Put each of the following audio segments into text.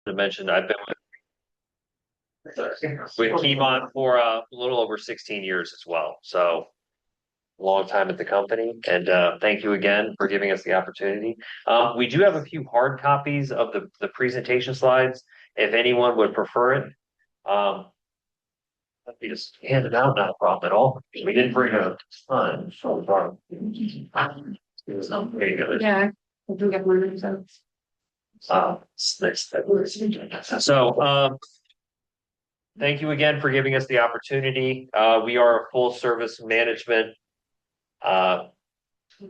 to mention, I've been with Keymont for a little over 16 years as well. So long time at the company, and thank you again for giving us the opportunity. We do have a few hard copies of the presentation slides, if anyone would prefer it. Let me just hand it out, not a problem at all. We didn't bring a ton, so far. There you go. Yeah, I do get mine, so. So, thank you again for giving us the opportunity. We are a full service management, uh,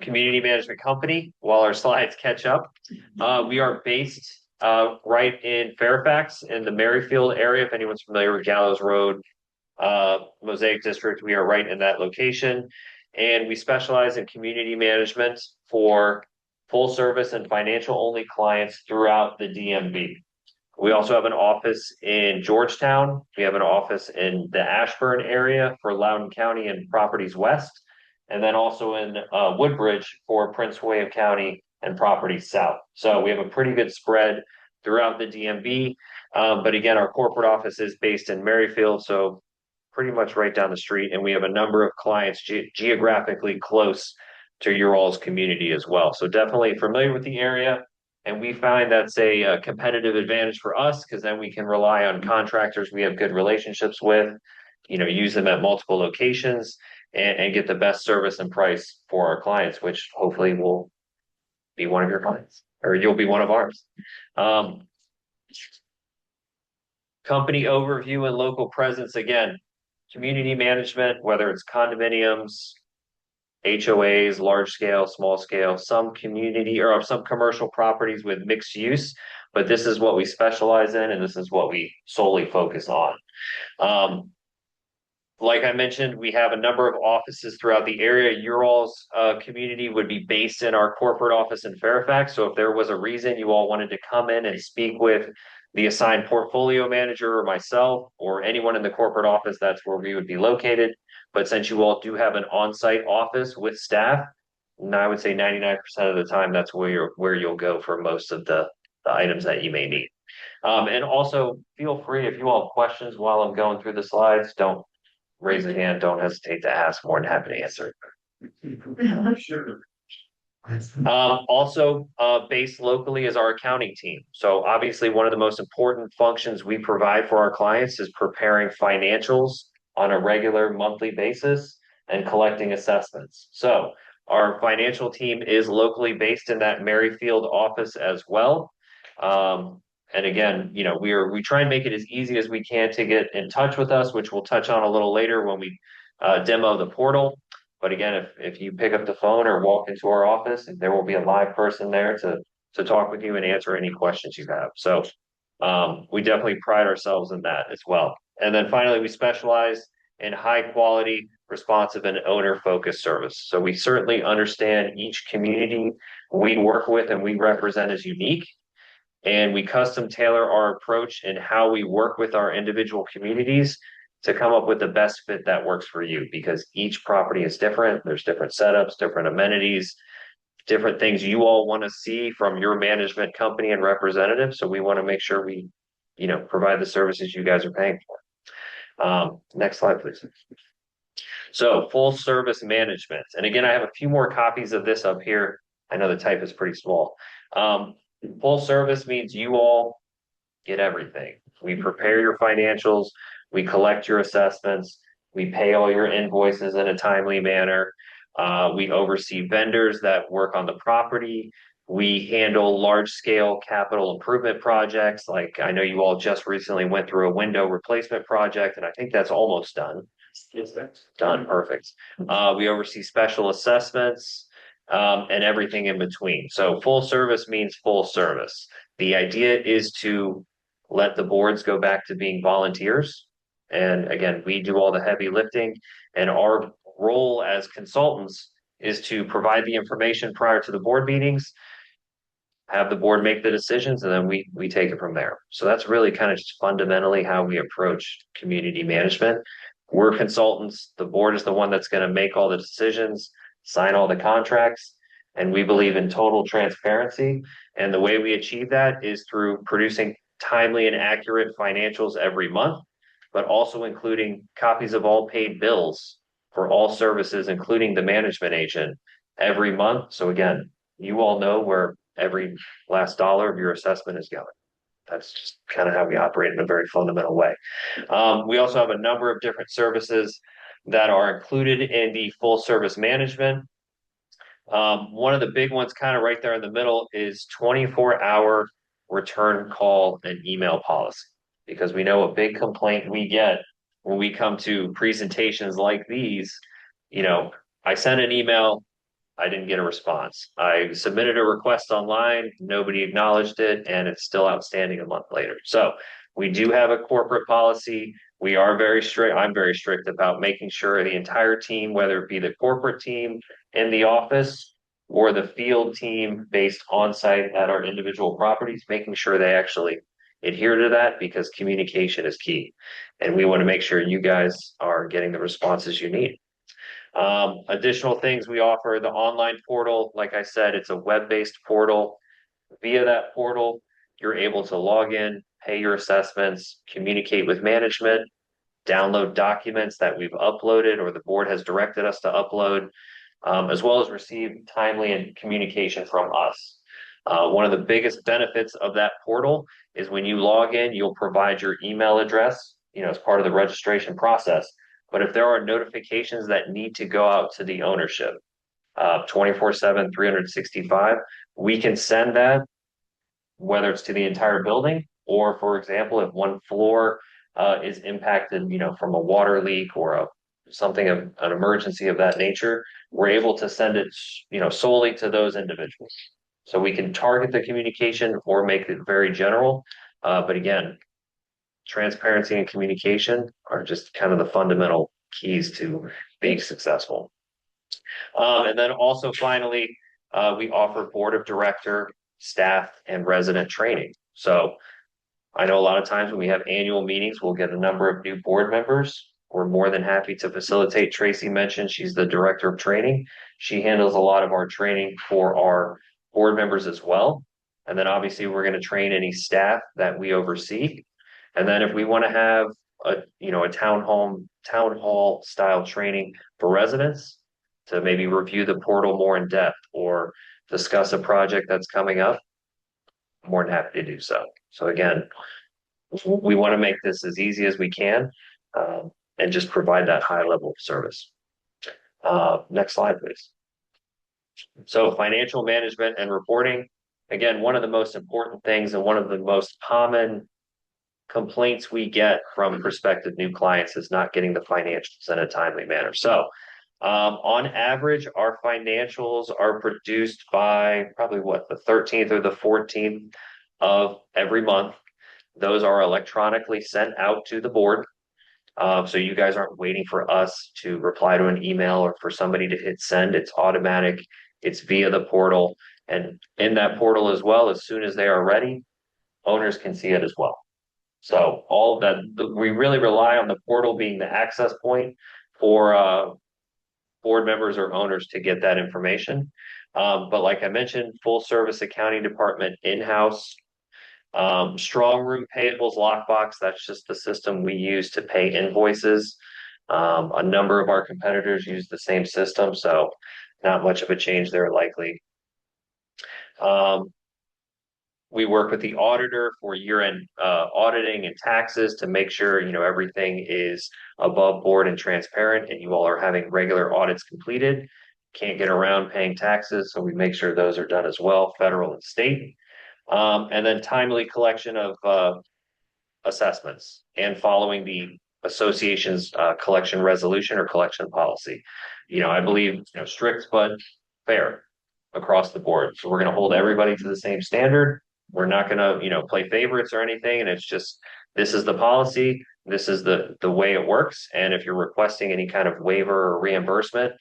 community management company while our slides catch up. We are based, right in Fairfax in the Merrifield area. If anyone's familiar with Gallows Road, Mosaic District, we are right in that location. And we specialize in community management for full service and financial only clients throughout the DMV. We also have an office in Georgetown. We have an office in the Ashburn area for Loudoun County and Properties West, and then also in Woodbridge for Prince William County and Properties South. So we have a pretty good spread throughout the DMV. But again, our corporate office is based in Merrifield, so pretty much right down the street, and we have a number of clients geographically close to your all's community as well. So definitely familiar with the area. And we find that's a competitive advantage for us because then we can rely on contractors we have good relationships with, use them at multiple locations and get the best service and price for our clients, which hopefully will be one of your clients or you'll be one of ours. Company overview and local presence. Again, community management, whether it's condominiums, HOAs, large scale, small scale, some community or some commercial properties with mixed use, but this is what we specialize in and this is what we solely focus on. Like I mentioned, we have a number of offices throughout the area. Your all's community would be based in our corporate office in Fairfax. So if there was a reason you all wanted to come in and speak with the assigned portfolio manager or myself or anyone in the corporate office, that's where we would be located. But since you all do have an on-site office with staff, and I would say 99% of the time, that's where you'll go for most of the items that you may need. And also feel free if you all have questions while I'm going through the slides, don't raise a hand, don't hesitate to ask, more than happy to answer. Sure. Also, based locally is our accounting team. So obviously one of the most important functions we provide for our clients is preparing financials on a regular monthly basis and collecting assessments. So our financial team is locally based in that Merrifield office as well. And again, we try and make it as easy as we can to get in touch with us, which we'll touch on a little later when we demo the portal. But again, if you pick up the phone or walk into our office, there will be a live person there to talk with you and answer any questions you have. So we definitely pride ourselves in that as well. And then finally, we specialize in high quality, responsive, and owner focused service. So we certainly understand each community we work with and we represent is unique. And we custom tailor our approach and how we work with our individual communities to come up with the best fit that works for you because each property is different. There's different setups, different amenities, different things you all want to see from your management company and representative. So we want to make sure we, provide the services you guys are paying for. Next slide, please. So full service management. And again, I have a few more copies of this up here. I know the type is pretty small. Full service means you all get everything. We prepare your financials, we collect your assessments, we pay all your invoices in a timely manner. We oversee vendors that work on the property. We handle large scale capital improvement projects. Like I know you all just recently went through a window replacement project, and I think that's almost done. Is that Done, perfect. We oversee special assessments and everything in between. So full service means full service. The idea is to let the boards go back to being volunteers. And again, we do all the heavy lifting, and our role as consultants is to provide the information prior to the board meetings, have the board make the decisions, and then we take it from there. So that's really kind of just fundamentally how we approach community management. We're consultants. The board is the one that's going to make all the decisions, sign all the contracts, and we believe in total transparency. And the way we achieve that is through producing timely and accurate financials every month, but also including copies of all paid bills for all services, including the management agent every month. So again, you all know where every last dollar of your assessment is going. That's just kind of how we operate in a very fundamental way. We also have a number of different services that are included in the full service management. One of the big ones kind of right there in the middle is 24-hour return call and email policy. Because we know a big complaint we get when we come to presentations like these, I sent an email, I didn't get a response. I submitted a request online, nobody acknowledged it, and it's still outstanding a month later. So we do have a corporate policy. We are very strict. I'm very strict about making sure the entire team, whether it be the corporate team in the office or the field team based on site at our individual properties, making sure they actually adhere to that because communication is key. And we want to make sure you guys are getting the responses you need. Additional things we offer the online portal. Like I said, it's a web-based portal. Via that portal, you're able to log in, pay your assessments, communicate with management, download documents that we've uploaded or the board has directed us to upload, as well as receive timely and communication from us. One of the biggest benefits of that portal is when you log in, you'll provide your email address, as part of the registration process. But if there are notifications that need to go out to the ownership, 24/7, 365, we can send that, whether it's to the entire building, or for example, if one floor is impacted, from a water leak or something of an emergency of that nature, we're able to send it, solely to those individuals. So we can target the communication or make it very general. But again, transparency and communication are just kind of the fundamental keys to being successful. And then also finally, we offer board of director, staff, and resident training. So I know a lot of times when we have annual meetings, we'll get a number of new board members. We're more than happy to facilitate. Tracy mentioned she's the director of training. She handles a lot of our training for our board members as well. And then obviously we're going to train any staff that we oversee. And then if we want to have a town hall style training for residents to maybe review the portal more in depth or discuss a project that's coming up, I'm more than happy to do so. So again, we want to make this as easy as we can, and just provide that high level of service. Next slide, please. So financial management and reporting, again, one of the most important things and one of the most common complaints we get from prospective new clients is not getting the financials in a timely manner. So on average, our financials are produced by probably the 13th or the 14th of every month. Those are electronically sent out to the board. So you guys aren't waiting for us to reply to an email or for somebody to hit send. It's automatic. It's via the portal. And in that portal as well, as soon as they are ready, owners can see it as well. So all that we really rely on the portal being the access point for board members or owners to get that information. But like I mentioned, full service accounting department in-house. Strong room payables lockbox, that's just the system we use to pay invoices. A number of our competitors use the same system, so not much of a change there likely. We work with the auditor for year-end auditing and taxes to make sure everything is above board and transparent, and you all are having regular audits completed. Can't get around paying taxes, so we make sure those are done as well, federal and state. And then timely collection of assessments and following the association's collection resolution or collection policy. I believe strict but fair across the board. So we're going to hold everybody to the same standard. We're not going to play favorites or anything. And it's just this is the policy. This is the way it works. And if you're requesting any kind of waiver or reimbursement,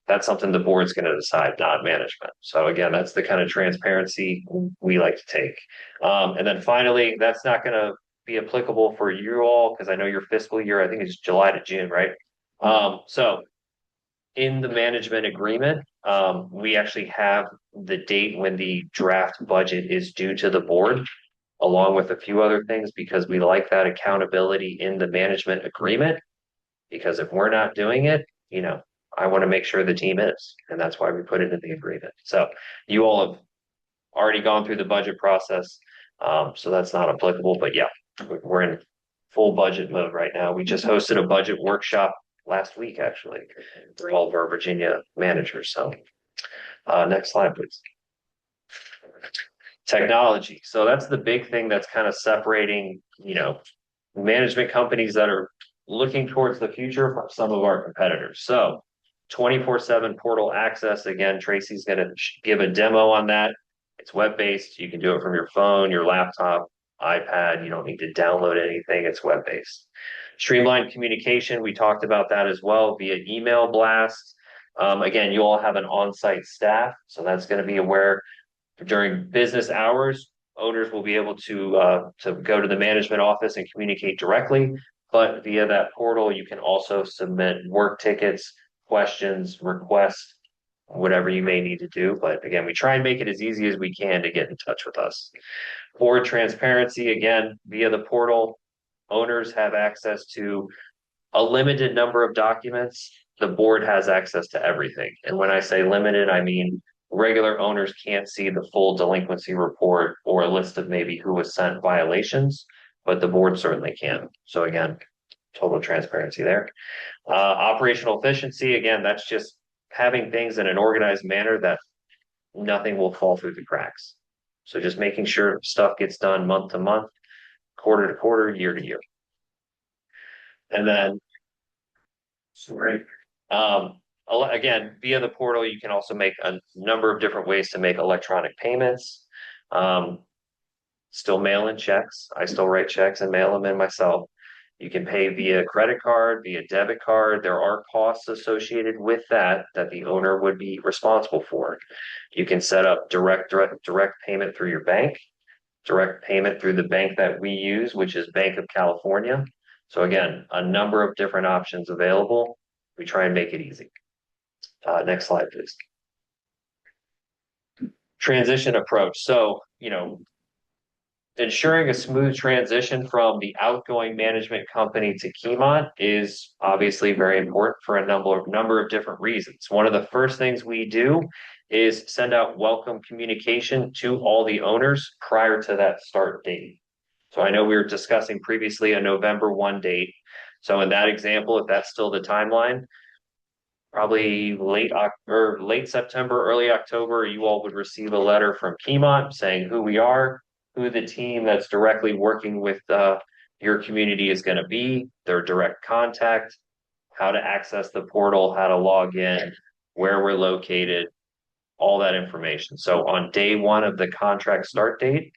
that's something the board's going to decide, not management. So again, that's the kind of transparency we like to take. And then finally, that's not going to be applicable for you all because I know your fiscal year, I think it's July to June, right? So in the management agreement, we actually have the date when the draft budget is due to the board. along with a few other things, because we like that accountability in the management agreement. Because if we're not doing it, I want to make sure the team is, and that's why we put it in the agreement. So you all have already gone through the budget process, so that's not applicable, but yeah, we're in full budget mode right now. We just hosted a budget workshop last week, actually, for all of our Virginia managers. So, next slide, please. Technology. So that's the big thing that's kind of separating, management companies that are looking towards the future from some of our competitors. So 24/7 portal access. Again, Tracy's going to give a demo on that. It's web-based. You can do it from your phone, your laptop, iPad. You don't need to download anything. It's web-based. Streamlined communication. We talked about that as well via email blast. Again, you all have an on-site staff, so that's going to be aware during business hours. Owners will be able to go to the management office and communicate directly, but via that portal, you can also submit work tickets, questions, requests, whatever you may need to do. But again, we try and make it as easy as we can to get in touch with us. Board transparency, again, via the portal, owners have access to a limited number of documents. The board has access to everything. And when I say limited, I mean regular owners can't see the full delinquency report or a list of maybe who was sent violations, but the board certainly can. So again, total transparency there. Operational efficiency, again, that's just having things in an organized manner that nothing will fall through the cracks. So just making sure stuff gets done month to month, quarter to quarter, year to year. And then, sorry, again, via the portal, you can also make a number of different ways to make electronic payments. Still mail in checks. I still write checks and mail them in myself. You can pay via credit card, via debit card. There are costs associated with that the owner would be responsible for. You can set up direct payment through your bank, direct payment through the bank that we use, which is Bank of California. So again, a number of different options available. We try and make it easy. Next slide, please. Transition approach. So, ensuring a smooth transition from the outgoing management company to Keymont is obviously very important for a number of different reasons. One of the first things we do is send out welcome communication to all the owners prior to that start date. So I know we were discussing previously a November 1 date. So in that example, if that's still the timeline, probably late September, early October, you all would receive a letter from Keymont saying who we are, who the team that's directly working with your community is going to be, their direct contact, how to access the portal, how to log in, where we're located, all that information. So on day one of the contract start date,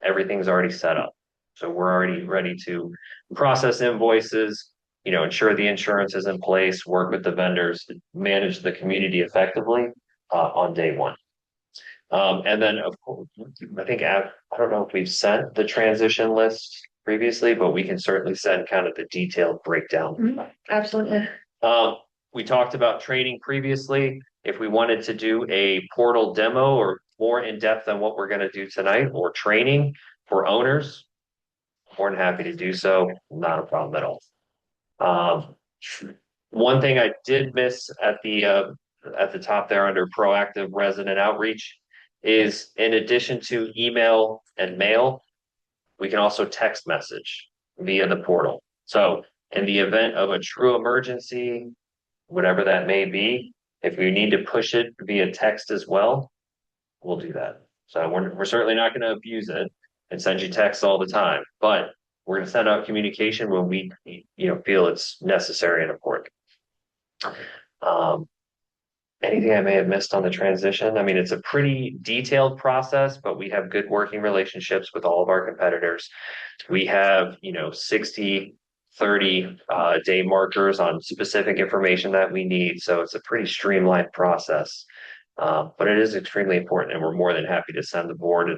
everything's already set up. So we're already ready to process invoices, ensure the insurance is in place, work with the vendors, manage the community effectively on day one. And then, of course, I think I don't know if we've sent the transition list previously, but we can certainly send kind of the detailed breakdown. Absolutely. We talked about training previously. If we wanted to do a portal demo or more in depth than what we're going to do tonight, or training for owners, more than happy to do so. Not a problem at all. One thing I did miss at the top there under proactive resident outreach is, in addition to email and mail, we can also text message via the portal. So in the event of a true emergency, whatever that may be, if we need to push it via text as well, we'll do that. So we're certainly not going to abuse it and send you texts all the time, but we're going to send out communication when we, feel it's necessary and important. Anything I may have missed on the transition? I mean, it's a pretty detailed process, but we have good working relationships with all of our competitors. We have, 60, 30 day markers on specific information that we need. So it's a pretty streamlined process. But it is extremely important, and we're more than happy to send the board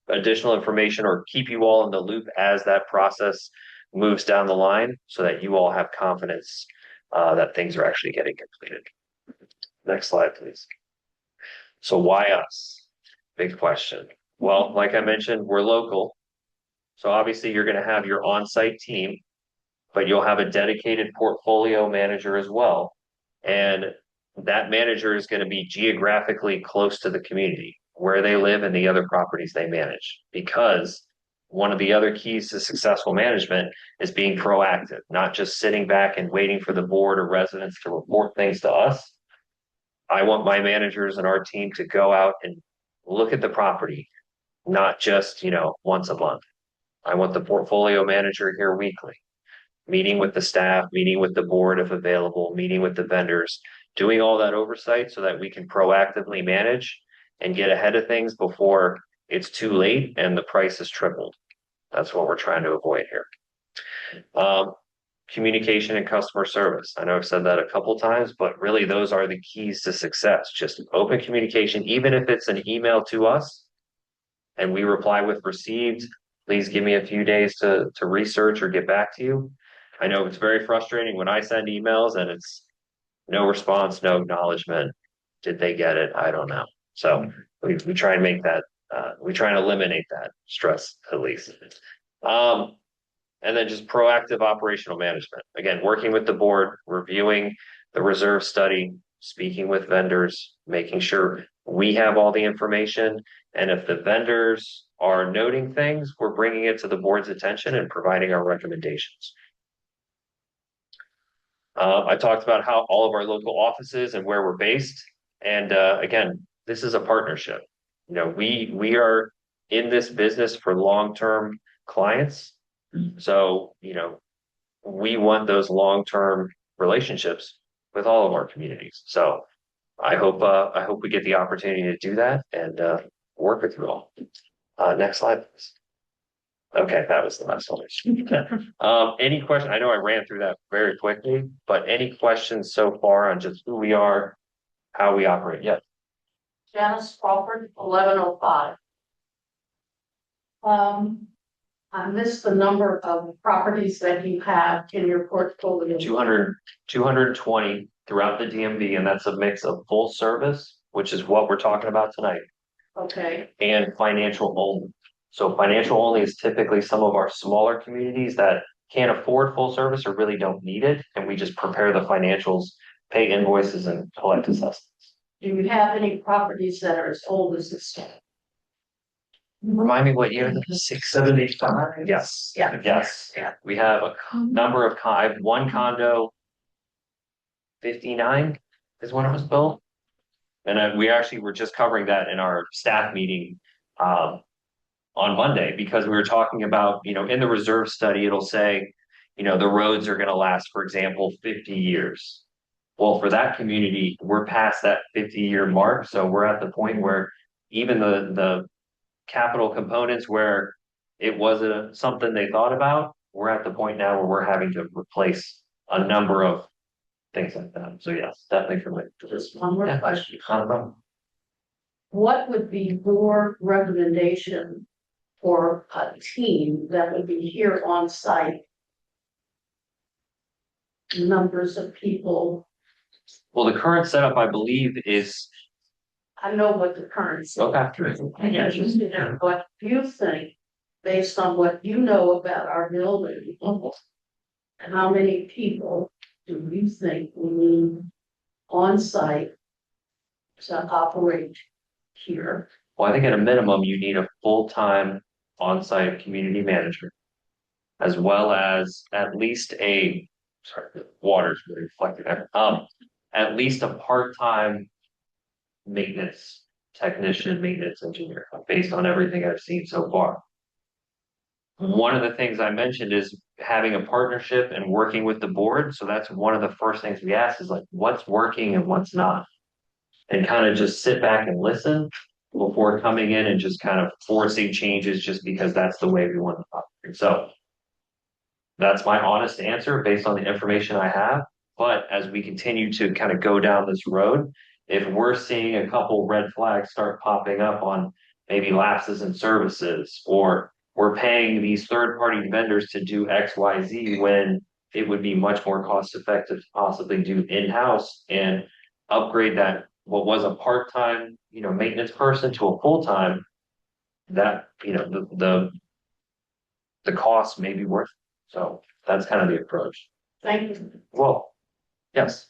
additional information or keep you all in the loop as that process moves down the line, so that you all have confidence that things are actually getting completed. Next slide, please. So why us? Big question. Well, like I mentioned, we're local. So obviously you're gonna have your on-site team, but you'll have a dedicated portfolio manager as well. And that manager is gonna be geographically close to the community, where they live and the other properties they manage. Because one of the other keys to successful management is being proactive, not just sitting back and waiting for the board or residents to report things to us. I want my managers and our team to go out and look at the property, not just, once a month. I want the portfolio manager here weekly, meeting with the staff, meeting with the board if available, meeting with the vendors, doing all that oversight so that we can proactively manage and get ahead of things before it's too late and the price is tripled. That's what we're trying to avoid here. Communication and customer service. I know I've said that a couple times, but really those are the keys to success. Just open communication, even if it's an email to us and we reply with received, please give me a few days to research or get back to you. I know it's very frustrating when I send emails and it's no response, no acknowledgement. Did they get it? I don't know. So we try and make that, we try and eliminate that stress at least. And then just proactive operational management. Again, working with the board, reviewing the reserve study, speaking with vendors, making sure we have all the information. And if the vendors are noting things, we're bringing it to the board's attention and providing our recommendations. I talked about how all of our local offices and where we're based. And again, this is a partnership. We are in this business for long-term clients. So, we want those long-term relationships with all of our communities. So I hope we get the opportunity to do that and work with you all. Next slide, please. Okay, that was the last one. Any question? I know I ran through that very quickly, but any questions so far on just who we are, how we operate? Yeah. Janice Crawford, 1105. I missed the number of properties that you have in your portfolio. 220 throughout the DMV, and that's a mix of full service, which is what we're talking about tonight, Okay, and financial only. So financial only is typically some of our smaller communities that can't afford full service or really don't need it, and we just prepare the financials, pay invoices, and collect assessments. do you have any properties that are as old as this? Remind me what year? 675. Yes. Yeah. Yes. Yeah. We have a number of I have one condo. 59 is when it was built. And we actually were just covering that in our staff meeting on Monday, because we were talking about, in the reserve study, it'll say, the roads are going to last, for example, 50 years. Well, for that community, we're past that 50-year mark. So we're at the point where even the capital components where it wasn't something they thought about, we're at the point now where we're having to replace a number of things like that. So yes, definitely for me. Just one more Yeah. question. Not a problem. What would be your recommendation for a team that would be here on site? Numbers of people. Well, the current setup, I believe, is I know what the current. okay. I'm interested in what you think, based on what you know about our building. How many people do you think we need on site to operate here? Well, I think at a minimum, you need a full-time on-site community manager, as well as at least sorry, the water's really reflecting there. At least a part-time maintenance technician, maintenance engineer, based on everything I've seen so far. One of the things I mentioned is having a partnership and working with the board. So that's one of the first things we ask is like, what's working and what's not? And kind of just sit back and listen before coming in and just kind of forcing changes just because that's the way we want to operate. So that's my honest answer based on the information I have. But as we continue to kind of go down this road, if we're seeing a couple red flags start popping up on maybe lapses in services, or we're paying these third-party vendors to do XYZ when it would be much more cost effective to possibly do in-house and upgrade that what was a part-time, maintenance person to a full-time, that, the the cost may be worth it. So that's kind of the approach. Thank you. Well, yes.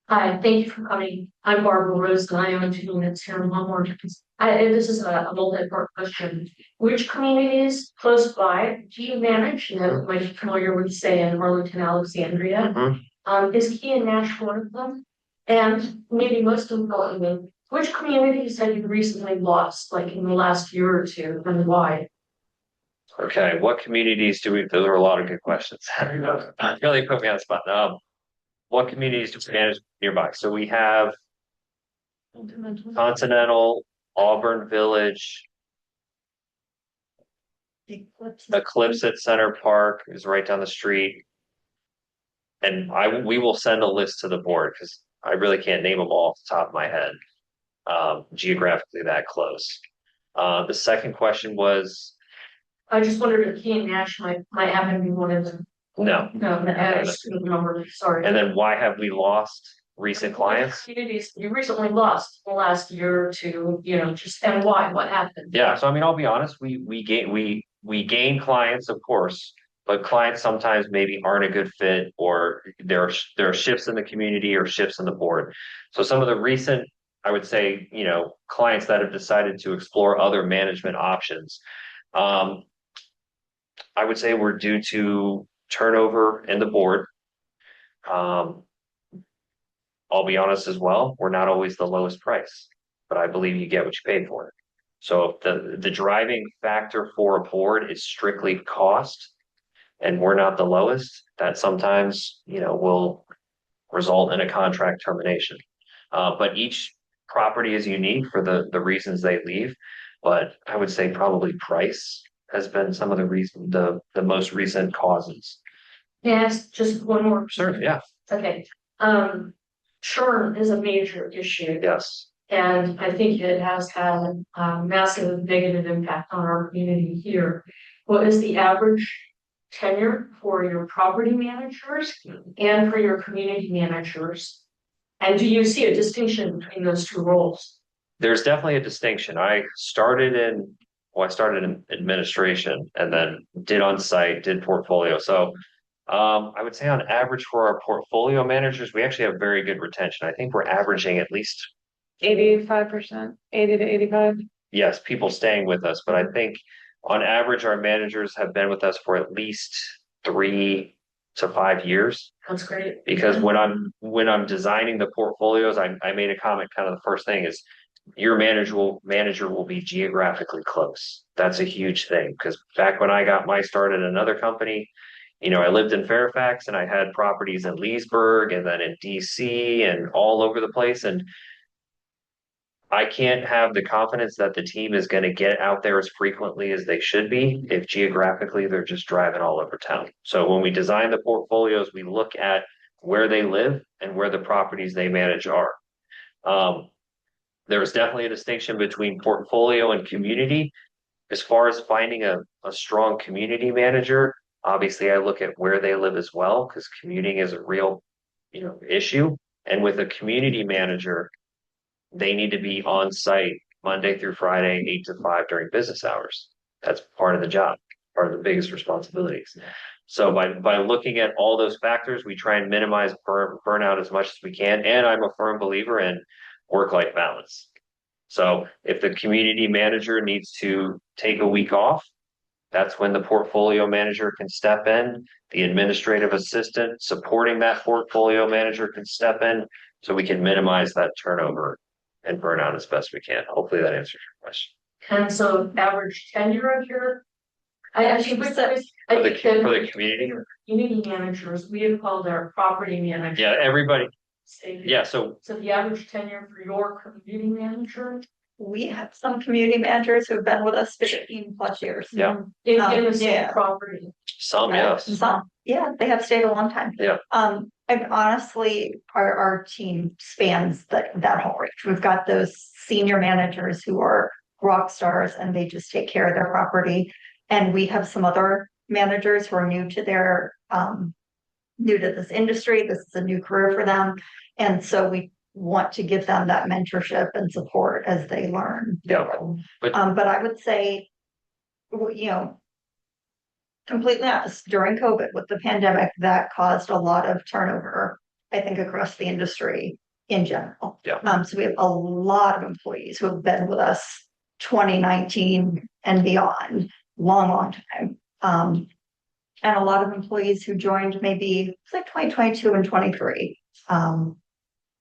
Hi, thank you for coming. I'm Barbara Rose, and I own 2 units here in Leavenworth. This is a multi-part question. Which communities close by do you manage? You know, might be familiar with, say, in Arlington, Alexandria. Is Key and Nash one of them? And maybe most importantly, which communities have you recently lost, like in the last year or two, and why? Okay, what communities do we, those are a lot of good questions. Really put me on the spot. What communities do we manage nearby? So we have Continental, Auburn Village, Eclipse at Center Park is right down the street. And we will send a list to the board because I really can't name them all off the top of my head. Geographically that close. The second question was, I just wondered if Key and Nash might happen to be one of them. no. No, I just couldn't remember, sorry. And then why have we lost recent clients? Communities you recently lost the last year or two, you know, just and why, what happened? Yeah, so I mean, I'll be honest, we gain clients, of course, but clients sometimes maybe aren't a good fit, or there are shifts in the community or shifts in the board. So some of the recent, I would say, clients that have decided to explore other management options, I would say we're due to turnover in the board. I'll be honest as well, we're not always the lowest price, but I believe you get what you pay for it. So if the driving factor for a board is strictly cost, and we're not the lowest, that sometimes, will result in a contract termination. But each property is unique for the reasons they leave. But I would say probably price has been some of the most recent causes. Yes, just one more. Sure, yeah, Okay, churn is a major issue. yes. And I think it has had a massive negative impact on our community here. What is the average tenure for your property managers and for your community managers? And do you see a distinction between those two roles? There's definitely a distinction. I started in administration and then did on site, did portfolio. So I would say on average for our portfolio managers, we actually have very good retention. I think we're averaging at least 85%, 80 to 85. yes, people staying with us, but I think on average, our managers have been with us for at least 3 to 5 years. That's great. Because when I'm designing the portfolios, I made a comment, kind of the first thing is your manager will be geographically close. That's a huge thing, because back when I got my start at another company, I lived in Fairfax and I had properties in Leesburg and then in DC and all over the place. And I can't have the confidence that the team is going to get out there as frequently as they should be if geographically they're just driving all over town. So when we design the portfolios, we look at where they live and where the properties they manage are. There's definitely a distinction between portfolio and community. As far as finding a strong community manager, obviously I look at where they live as well, because commuting is a real, issue. And with a community manager, they need to be on site Monday through Friday, 8 to 5 during business hours. That's part of the job, part of the biggest responsibilities. So by looking at all those factors, we try and minimize burnout as much as we can. And I'm a firm believer in work-life balance. So if the community manager needs to take a week off, that's when the portfolio manager can step in. The administrative assistant supporting that portfolio manager can step in, so we can minimize that turnover and burnout as best we can. Hopefully that answers your question. And so average tenure of your, I actually, For the community? community managers, we have called our property managers. Yeah, everybody. Yeah, so So the average tenure for your community manager? We have some community managers who've been with us 15+ years. yeah, In the same yeah. property. some, yes. Some, yeah, they have stayed a long time. Yeah. And honestly, our team spans that whole range. We've got those senior managers who are rock stars and they just take care of their property. And we have some other managers who are new to this industry. This is a new career for them. And so we want to give them that mentorship and support as they learn. Yeah. But I would say, the completely honest, during COVID with the pandemic, that caused a lot of turnover, I think, across the industry in general. Yeah. So we have a lot of employees who have been with us 2019 and beyond, long time. And a lot of employees who joined maybe it's like 2022 and 23. And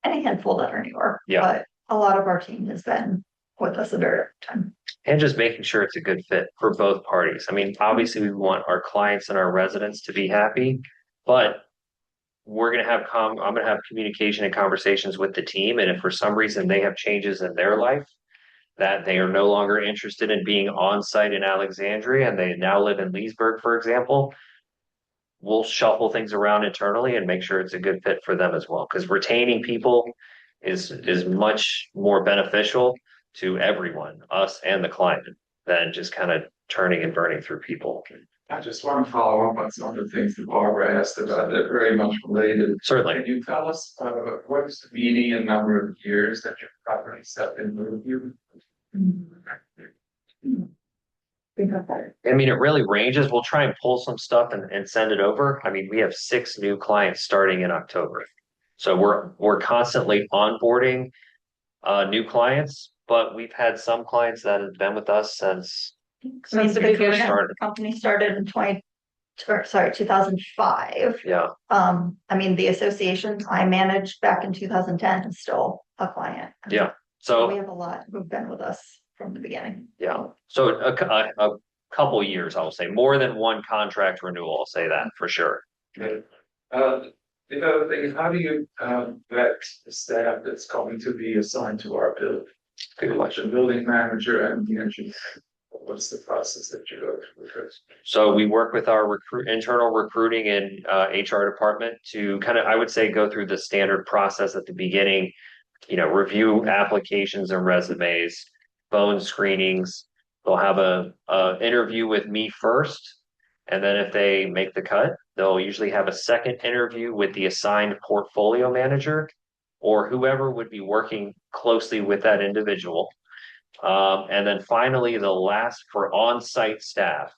a handful that are newer. Yeah. But a lot of our team has been with us a very long time. And just making sure it's a good fit for both parties. I mean, obviously, we want our clients and our residents to be happy, but we're gonna have I'm gonna have communication and conversations with the team, and if for some reason they have changes in their life that they are no longer interested in being on site in Alexandria and they now live in Leesburg, for example, we'll shuffle things around internally and make sure it's a good fit for them as well. Because retaining people is much more beneficial to everyone, us and the client, than just kind of turning and burning through people. I just want to follow up on some of the things that Barbara asked about that very much related. Certainly. Can you tell us, what is the median number of years that your properties have been reviewed? I mean, it really ranges. We'll try and pull some stuff and send it over. I mean, we have 6 new clients starting in October. So we're constantly onboarding new clients, but we've had some clients that have been with us since Since the beginning, started. the company started in 2005. Yeah, I mean, the associations I managed back in 2010 is still a client. yeah. So we So have a lot who've been with us from the beginning. yeah, so a couple years, I will say, more than one contract renewal. I'll say that for sure. Okay. The other thing is, how do you, vet the staff that's going to be assigned to our building? Good question. The building manager and the engineer. What's the process that you go through? So we work with our internal recruiting and HR department to kind of, I would say, go through the standard process at the beginning. Review applications and resumes, phone screenings. They'll have a interview with me first, and then if they make the cut, they'll usually have a second interview with the assigned portfolio manager or whoever would be working closely with that individual. And then finally, for on-site staff,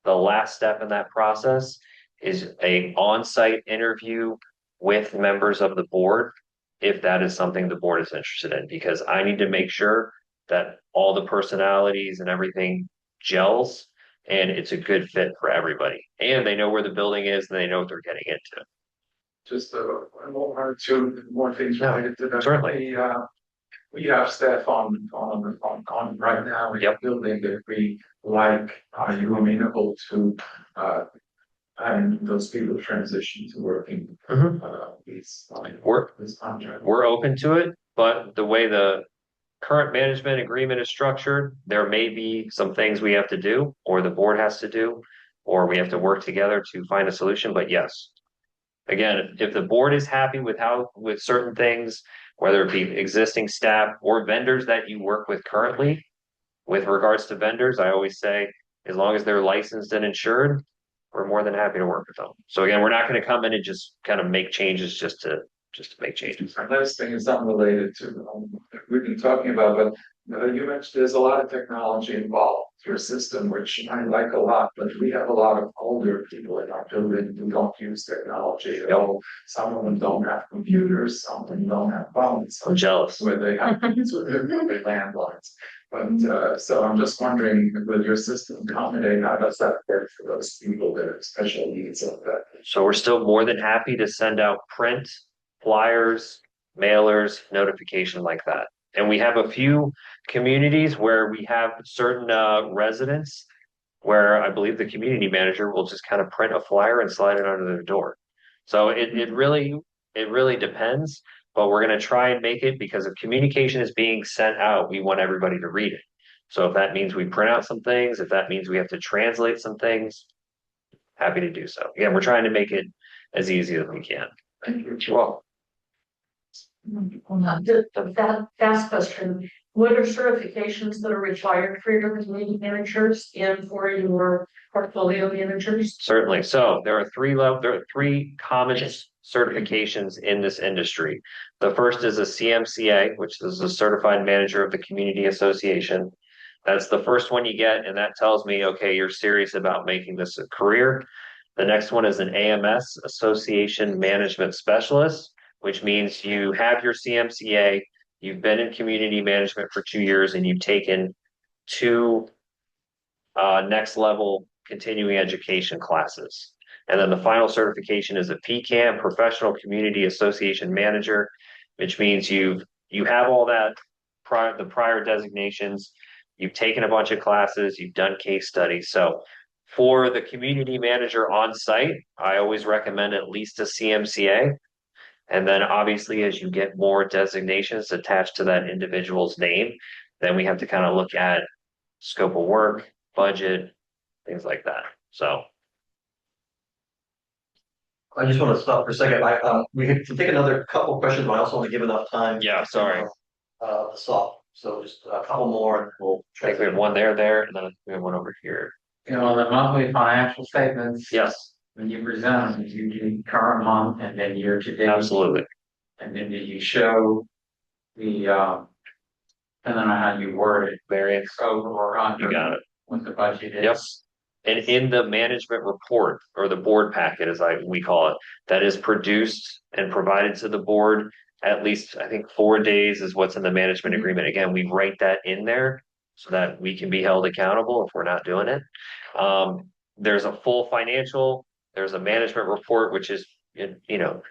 the last step in that process is a on-site interview with members of the board, if that is something the board is interested in, because I need to make sure that all the personalities and everything gels and it's a good fit for everybody. And they know where the building is and they know what they're getting into. Just one or two more things Yeah, related to that. certainly. We have staff on right now in the Yep. building that we like. Are you amenable to having those people transition to working these We're this contract? we're open to it, but the way the current management agreement is structured, there may be some things we have to do, or the board has to do, or we have to work together to find a solution, but yes. Again, if the board is happy with certain things, whether it be existing staff or vendors that you work with currently, with regards to vendors, I always say, as long as they're licensed and insured, we're more than happy to work with them. So again, we're not gonna come in and just kind of make changes just to make changes. And last thing is unrelated to, we've been talking about, but you mentioned there's a lot of technology involved through a system, which I like a lot, but we have a lot of older people in our building who don't use technology at all. Some of them don't have computers, some of them don't have phones. I'm jealous. Where they have to use their landlines. But so I'm just wondering, will your system accommodate, how does that work for those people that have special needs of that? So we're still more than happy to send out print, flyers, mailers, notification like that. And we have a few communities where we have certain residents where I believe the community manager will just kind of print a flyer and slide it under their door. So it really depends, but we're going to try and make it, because if communication is being sent out, we want everybody to read it. So if that means we print out some things, if that means we have to translate some things, happy to do so. Again, we're trying to make it as easy as we can. Thank you. Well, That fast question, what are certifications that are required for your community managers and for your portfolio managers? certainly. So there are three common certifications in this industry. The first is a CMCA, which is a certified manager of the community association. That's the first one you get, and that tells me, okay, you're serious about making this a career. The next one is an AMS, Association Management Specialist, which means you have your CMCA, you've been in community management for 2 years, and you've taken two next level continuing education classes. And then the final certification is a PCAM, Professional Community Association Manager, which means you have all that the prior designations, you've taken a bunch of classes, you've done case studies. So for the community manager on site, I always recommend at least a CMCA. And then obviously, as you get more designations attached to that individual's name, then we have to kind of look at scope of work, budget, things like that. So, I just want to stop for a second. We can take another couple questions, but I also want to give enough time. yeah, sorry. The soft, so just a couple more and we'll. I think we have one there, and then we have one over here. You know, the monthly financial statements. Yes, When you present them, you do current month and then year to date. absolutely. And then did you show the, I don't know how you word it, Variance, over or under. you got it. What the budget is. Yep. And in the management report or the board packet, as we call it, that is produced and provided to the board at least, I think, 4 days is what's in the management agreement. Again, we write that in there so that we can be held accountable if we're not doing it. There's a full financial, there's a management report, which is,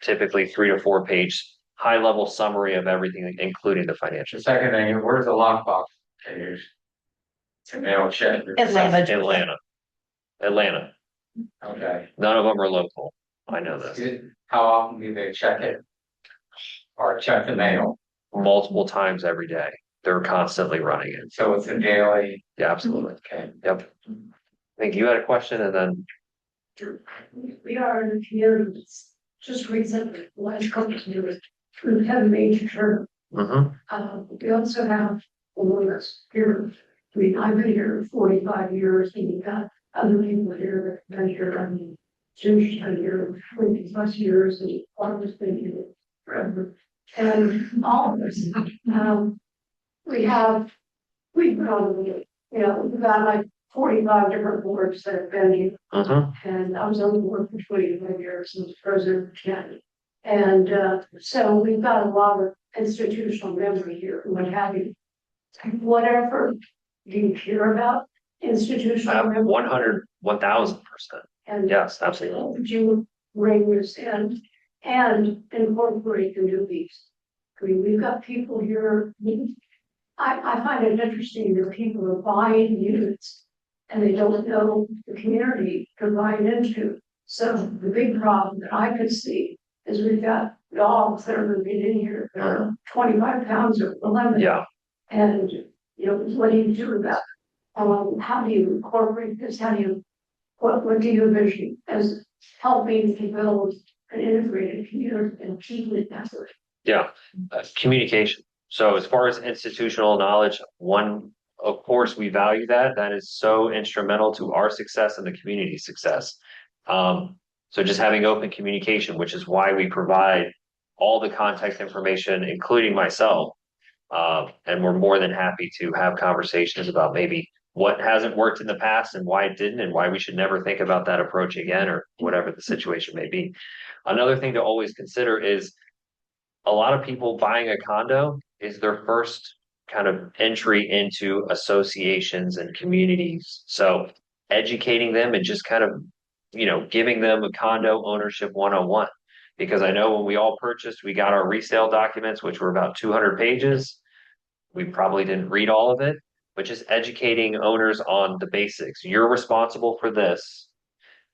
typically 3 to 4 page high level summary of everything, including the The financials. second thing, where's the lockbox? To mail check. Atlanta. Atlanta. Okay. None of them are local. I know this. How often do they check it? Or check the mail? Multiple times every day. They're constantly running it. So it's a daily, Yeah, absolutely. okay. Yep. I think you had a question and then, We are in a community that's just recently, the last couple of years, we've had a major turn. We also have a woman's here. I mean, I've been here 45 years, and you've got other people here that have been here, I mean, Jim's been here 20+ years, and Barbara's been here forever. And all of us, we've grown, we've got like 45 different boards that have been here. And I was on the board for 25 years and was president of County. And so we've got a lot of institutional memory here and what have you. Whatever do you hear about institutional memory? 100,000%. And Yes, absolutely. would you bring this in and incorporate the newbies? I mean, we've got people here. I find it interesting that people are buying units and they don't know the community they're buying into. So the big problem that I could see is we've got dogs that are moving in here that are 25 pounds or 11. Yeah, And, what do you do about, how do you incorporate this? What do you envision as helping to build an integrated community and keep it that way? yeah. Communication. So as far as institutional knowledge, of course, we value that. That is so instrumental to our success and the community's success. So just having open communication, which is why we provide all the contact information, including myself. And we're more than happy to have conversations about maybe what hasn't worked in the past and why it didn't, and why we should never think about that approach again, or whatever the situation may be. Another thing to always consider is a lot of people buying a condo is their first kind of entry into associations and communities. So educating them and just kind of, giving them a condo ownership 101. Because I know when we all purchased, we got our resale documents, which were about 200 pages. We probably didn't read all of it, but just educating owners on the basics. You're responsible for this.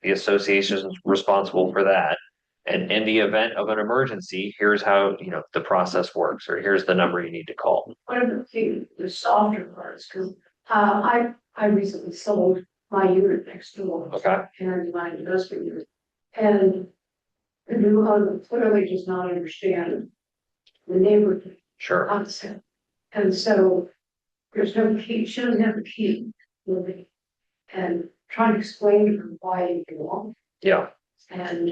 The association is responsible for that. And in the event of an emergency, here's how, the process works, or here's the number you need to call. One of the softer parts, because I recently sold my unit next door. Okay. And my investment unit. And the new owner clearly does not understand the neighborhood Sure. concept. And so there's no key, she doesn't have a key with me. And trying to explain to her why you belong. Yeah. And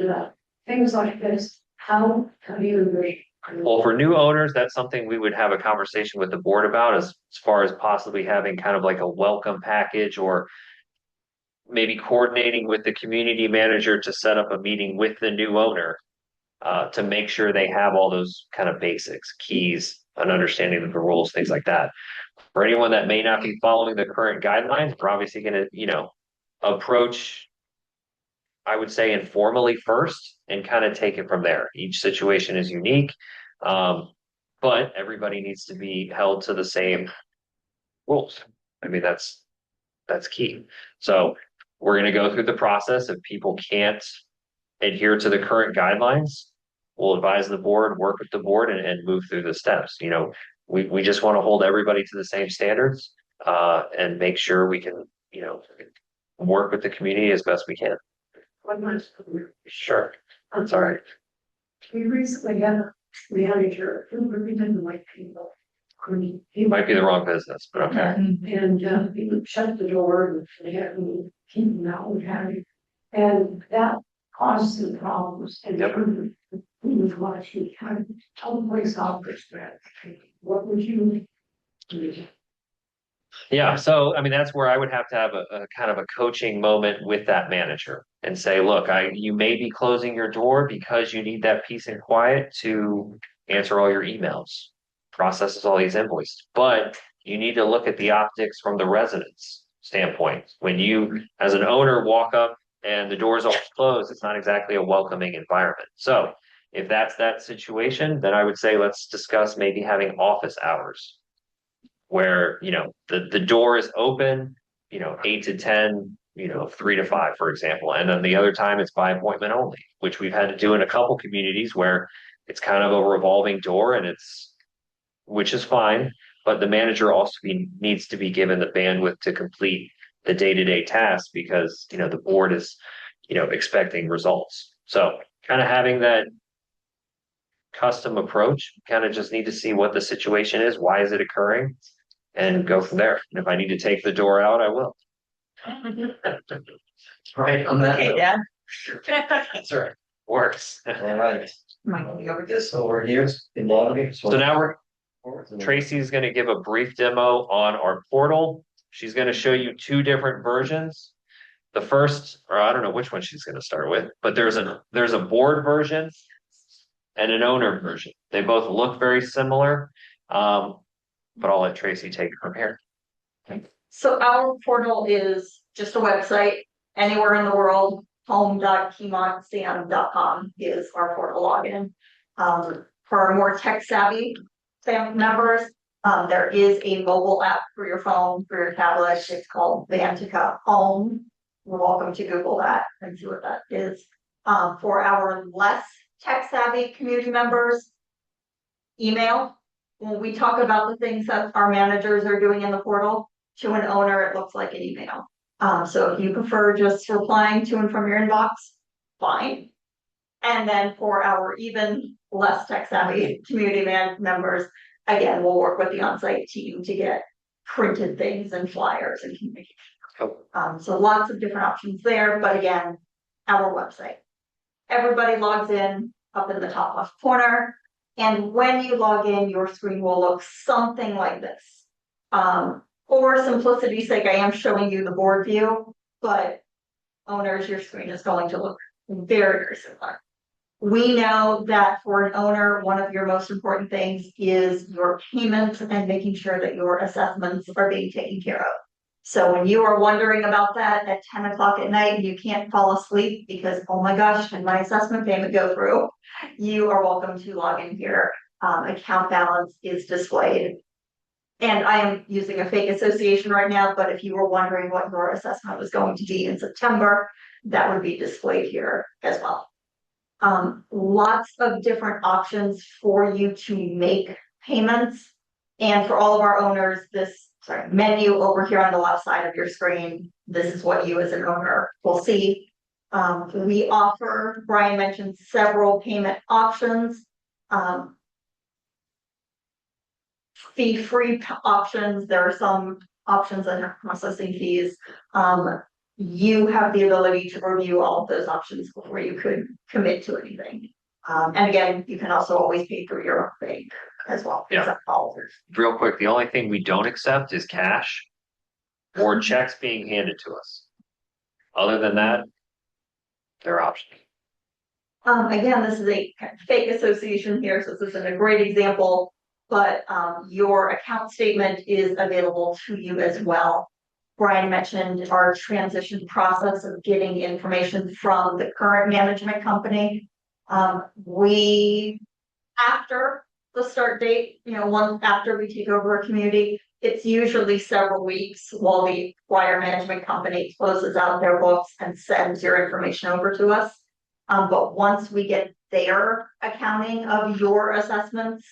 things like this, how do you envision Well, for new owners, that's something we would have a conversation with the board about as far as possibly having kind of like a welcome package or maybe coordinating with the community manager to set up a meeting with the new owner to make sure they have all those kind of basics, keys, an understanding of the rules, things like that. For anyone that may not be following the current guidelines, we're obviously going to, approach, I would say, informally first and kind of take it from there. Each situation is unique. But everybody needs to be held to the same rules. I mean, that's key. So we're going to go through the process. If people can't adhere to the current guidelines, we'll advise the board, work with the board, and move through the steps. We just want to hold everybody to the same standards and make sure we can, work with the community as best we can. One month. Sure. I'm Sorry. We recently had a manager who really didn't like people. He Might be the wrong business, but okay. And he would shut the door and they had me keep him out and having. And that caused some problems. And Yep. he was watching, kind of tell the police officer, what would you do? Yeah, so I mean that's where I would have to have a kind of a coaching moment with that manager and say, look, you may be closing your door because you need that peace and quiet to answer all your emails, processes all these invoices, but you need to look at the optics from the residents' standpoint. When you, as an owner, walk up and the doors all closed, it's not exactly a welcoming environment. So if that's that situation, then I would say let's discuss maybe having office hours where, the door is open, 8 to 10, 3 to 5, for example. And then the other time it's by appointment only, which we've had to do in a couple communities where it's kind of a revolving door which is fine, but the manager also needs to be given the bandwidth to complete the day-to-day tasks because, the board is, expecting results. So kind of having that custom approach, kind of just need to see what the situation is, why is it occurring, and go from there. And if I need to take the door out, I will. Right, on that. Okay, note. Dad. That's right. Works. All right. We over this over here in lobby. So now Tracy's going to give a brief demo on our portal. She's going to show you two different versions. The first, or I don't know which one she's going to start with, but there's a board version and an owner version. They both look very similar. But I'll let Tracy take it from here. So our portal is just a website anywhere in the world. home.keymontcm.com is our portal login. For our more tech savvy family members, there is a mobile app for your phone, for your tablet. It's called Vantica Home. You're welcome to Google that and see what that is. For our less tech savvy community members, email. When we talk about the things that our managers are doing in the portal, to an owner, it looks like an email. So if you prefer just replying to and from your inbox, fine. And then for our even less tech savvy community members, again, we'll work with the on-site team to get printed things and flyers and communication. So lots of different options there, but again, our website. Everybody logs in up in the top left corner. And when you log in, your screen will look something like this. For simplicity's sake, I am showing you the board view, but owners, your screen is going to look very, very similar. We know that for an owner, one of your most important things is your payments and making sure that your assessments are being taken care of. So when you are wondering about that at 10 o'clock at night and you can't fall asleep because, oh my gosh, did my assessment payment go through? You are welcome to log in here. Account balance is displayed. And I am using a fake association right now, but if you were wondering what your assessment was going to be in September, that would be displayed here as well. Lots of different options for you to make payments. And for all of our owners, this menu over here on the left side of your screen, this is what you as an owner will see. We offer, Brian mentioned, several payment options. Fee-free options. There are some options that have processing fees. You have the ability to review all of those options before you could commit to anything. And again, you can also always pay through your bank as well. Yeah. Except all. Real quick, the only thing we don't accept is cash or checks being handed to us. Other than that, they're optional. Again, this is a kind of fake association here, so this isn't a great example, but your account statement is available to you as well. Brian mentioned our transition process of getting information from the current management company. We, after the start date, after we take over a community, it's usually several weeks while the prior management company closes out their books and sends your information over to us. But once we get their accounting of your assessments,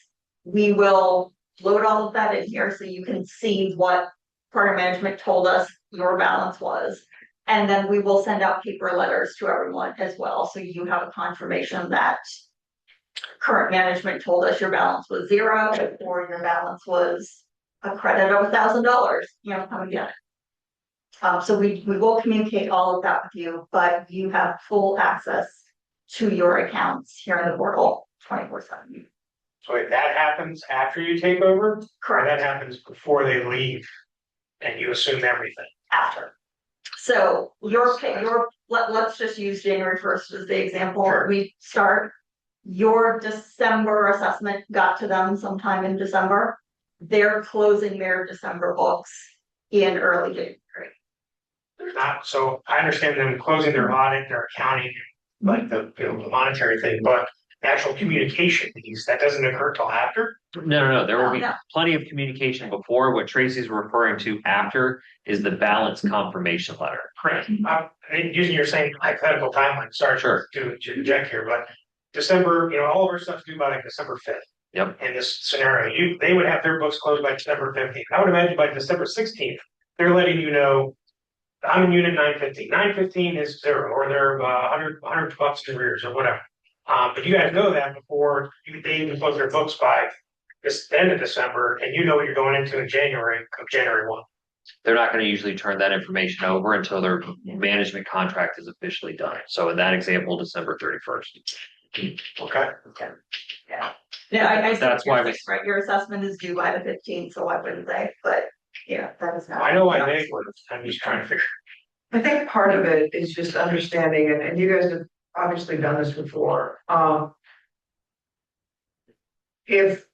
we will load all of that in here so you can see what prior management told us your balance was. And then we will send out paper letters to everyone as well, so you have a confirmation that current management told us your balance was 0 or your balance was a credit of $1,000, come and get it. So we will communicate all of that with you, but you have full access to your accounts here in the portal 24/7. So if that happens after you take over, or Correct. that happens before they leave and you assume everything? After. So let's just use January 1st as the example. Sure. We start, your December assessment got to them sometime in December. They're closing their December books in early January. There's not, so I understand them closing their audit, their accounting, like the monetary thing, but the actual communication piece, that doesn't occur till after? No. There will Oh, be no. plenty of communication before. What Tracy's referring to after is the balance confirmation letter. Correct. I'm using your same hypothetical timeline, sorry Sure. to interject here, but December, all of our stuff's due by like December 5th. Yep. In this scenario, they would have their books closed by December 15th. I would imagine by December 16th, they're letting you know, I'm in unit 915. 915 is 0, or they're $100 in arrears or whatever. But you guys know that before they even close their books by the end of December, and you know what you're going into in January 1. They're not going to usually turn that information over until their management contract is officially done. So in that example, December 31st. Okay. Yeah, I That's why we- right, your assessment is due by the 15th, so I wouldn't say, but yeah, that is not. I know why they would. I'm just trying to figure. I think part of it is just understanding, and you guys have obviously done this before. If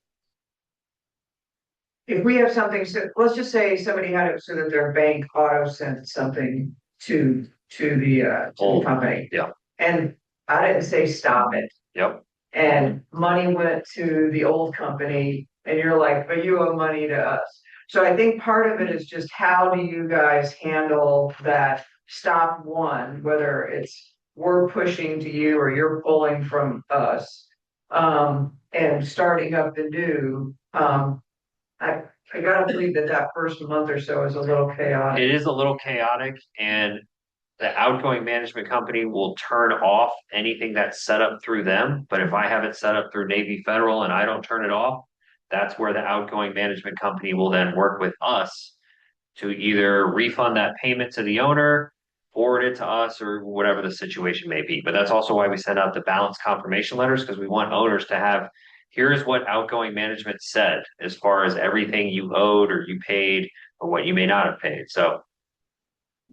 we have something, so let's just say somebody had it so that their bank auto sent something to the company. Yeah. And I didn't say stop it. Yep. And money went to the old company and you're like, but you owe money to us. So I think part of it is just how do you guys handle that stop one, whether it's we're pushing to you or you're pulling from us, and starting up the new, I gotta believe that first month or so is a little chaotic. It is a little chaotic, and the outgoing management company will turn off anything that's set up through them. But if I have it set up through Navy Federal and I don't turn it off, that's where the outgoing management company will then work with us to either refund that payment to the owner, forward it to us, or whatever the situation may be. But that's also why we send out the balance confirmation letters, because we want owners to have, here's what outgoing management said as far as everything you owed or you paid or what you may not have paid. So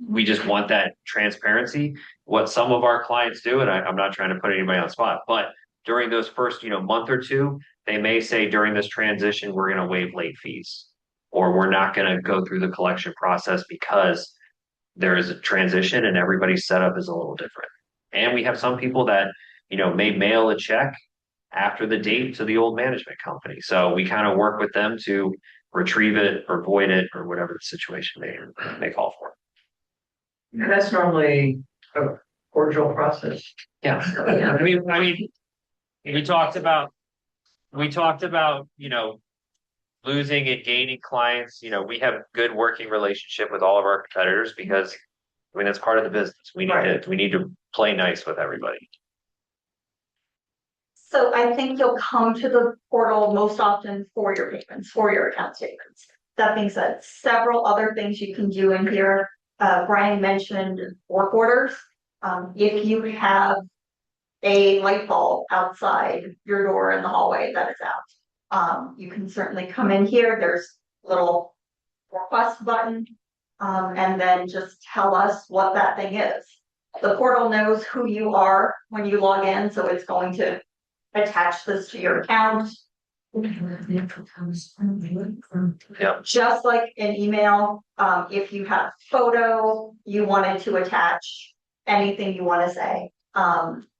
we just want that transparency. What some of our clients do, and I'm not trying to put anybody on the spot, but during those first, month or two, they may say during this transition, we're going to waive late fees, or we're not going to go through the collection process because there is a transition and everybody's setup is a little different. And we have some people that, may mail a check after the date to the old management company. So we kind of work with them to retrieve it or void it or whatever the situation may call for. And that's normally a cordial process. Yeah. I mean, we talked about, losing and gaining clients. We have good working relationship with all of our competitors because, that's part of the business. We need to play nice with everybody. So I think you'll come to the portal most often for your payments, for your account statements. That being said, several other things you can do in here. Brian mentioned work orders. If you have a light bulb outside your door in the hallway that is out. You can certainly come in here, there's a little request button, and then just tell us what that thing is. The portal knows who you are when you log in, so it's going to attach this to your account. Just like an email, if you have photo, you wanted to attach anything you want to say,